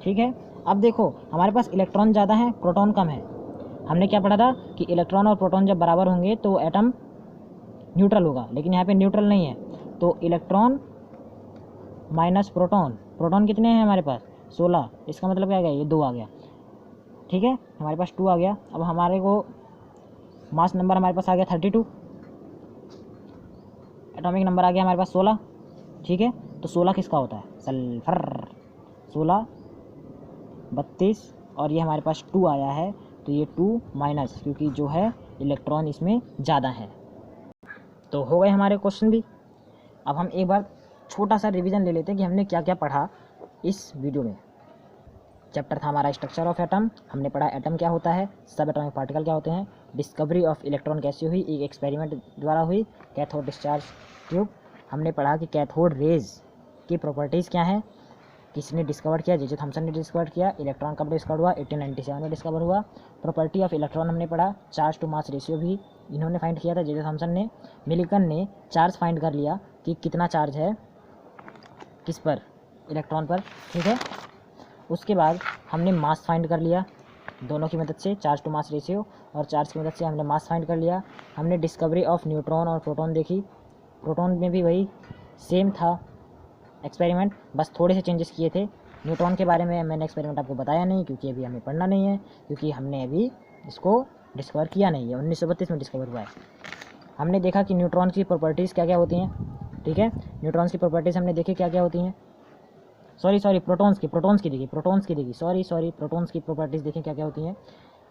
ठीक है। अब देखो हमारे पास इलेक्ट्रॉन ज़्यादा है, प्रोटॉन कम है। हमने क्या पढ़ा था कि इलेक्ट्रॉन और प्रोटॉन जब बराबर होंगे तो एटम न्यूट्रल होगा, लेकिन यहाँ पे न्यूट्रल नहीं है। तो इलेक्ट्रॉन माइनस प्रोटॉन, प्रोटॉन कितने हैं हमारे पास 16, इसका मतलब क्या आ गया, ये 2 आ गया। ठीक है, हमारे पास 2 आ गया। अब हमारे को मास नंबर हमारे पास आ गया 32, एटॉमिक नंबर आ गया हमारे पास 16। ठीक है, तो 16 किसका होता है, सल्फर। 16 32 और ये हमारे पास 2 आया है, तो ये 2 माइनस, क्योंकि जो है इलेक्ट्रॉन इसमें ज़्यादा है। तो हो गए हमारे क्वेश्चन भी। अब हम एक बार छोटा सा रिवीजन ले लेते हैं कि हमने क्या क्या पढ़ा इस वीडियो में। चैप्टर था हमारा स्ट्रक्चर ऑफ एटम, हमने पढ़ा एटम क्या होता है, सब एटॉमिक पार्टिकल क्या होते हैं, डिस्कवरी ऑफ इलेक्ट्रॉन कैसे हुई, एक एक्सपेरिमेंट द्वारा हुई, कैथोड डिस्चार्ज ट्यूब। हमने पढ़ा कि कैथोड रेज की प्रॉपर्टीज़ क्या हैं, किसने डिस्कवर किया, जे थॉमसन ने डिस्कवर किया। इलेक्ट्रॉन कब डिस्कवर हुआ, 1897 में डिस्कवर हुआ। प्रॉपर्टी ऑफ इलेक्ट्रॉन हमने पढ़ा, चार्ज टू मास रेशियो भी इन्होंने फाइंड किया था, जे थॉमसन ने। मिल्टन ने चार्ज फाइंड कर लिया कि कितना चार्ज है किस पर, इलेक्ट्रॉन पर। ठीक है, उसके बाद हमने मास फाइंड कर लिया दोनों की मदद से, चार्ज टू मास रेशियो और चार्ज की मदद से हमने मास फाइंड कर लिया। हमने डिस्कवरी ऑफ न्यूट्रॉन और प्रोटॉन देखी, प्रोटॉन में भी वही सेम था एक्सपेरिमेंट, बस थोड़े से चेंजेस किए थे। न्यूट्रॉन के बारे में मैंने एक्सपेरिमेंट आपको बताया नहीं, क्योंकि अभी हमें पढ़ना नहीं है, क्योंकि हमने अभी इसको डिस्कवर किया नहीं है, 1932 में डिस्कवर हुआ है। हमने देखा कि न्यूट्रॉन की प्रॉपर्टीज़ क्या क्या होती हैं। ठीक है, न्यूट्रॉन्स की प्रॉपर्टीज़ हमने देखी क्या क्या होती हैं, सॉरी प्रोटॉन्स की देखी, प्रोटॉन्स की प्रॉपर्टीज़ देखें क्या क्या होती हैं।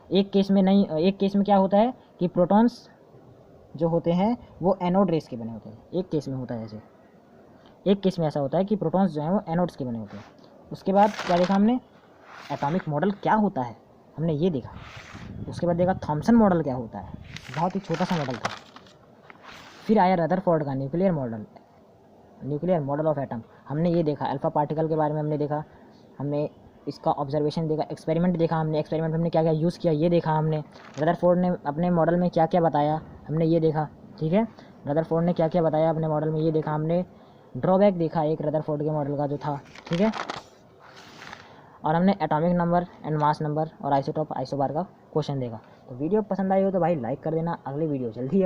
एक केस में नहीं, एक केस में क्या होता है कि प्रोटॉन्स जो होते हैं वो एनोड रेस के बने होते हैं, एक केस में होता है ऐसे, एक केस में ऐसा होता है कि प्रोटॉन्स जो हैं वो एनोड्स के बने होते हैं। उसके बाद क्या देखा हमने, एटॉमिक मॉडल क्या होता है हमने ये देखा। उसके बाद देखा थॉमसन मॉडल क्या होता है, बहुत ही छोटा सा मॉडल था। फिर आया रदरफोर्ड का न्यूक्लियर मॉडल ऑफ एटम, हमने ये देखा। अल्फा पार्टिकल के बारे में हमने देखा, हमने इसका ऑब्जर्वेशन देखा, एक्सपेरिमेंट देखा हमने, एक्सपेरिमेंट में हमने क्या क्या यूज़ किया ये देखा हमने। रदरफोर्ड ने अपने मॉडल में क्या क्या बताया हमने ये देखा। ठीक है, रदरफोर्ड ने क्या क्या बताया अपने मॉडल में ये देखा हमने। ड्रॉबैक देखा एक रदरफोर्ड के मॉडल का जो था। ठीक है, और हमने atomic number and mass number और आइसोटॉप आइसोबार का क्वेश्चन देखा। तो वीडियो पसंद आई हो तो भाई लाइक कर देना, अगली वीडियो जल्दी है।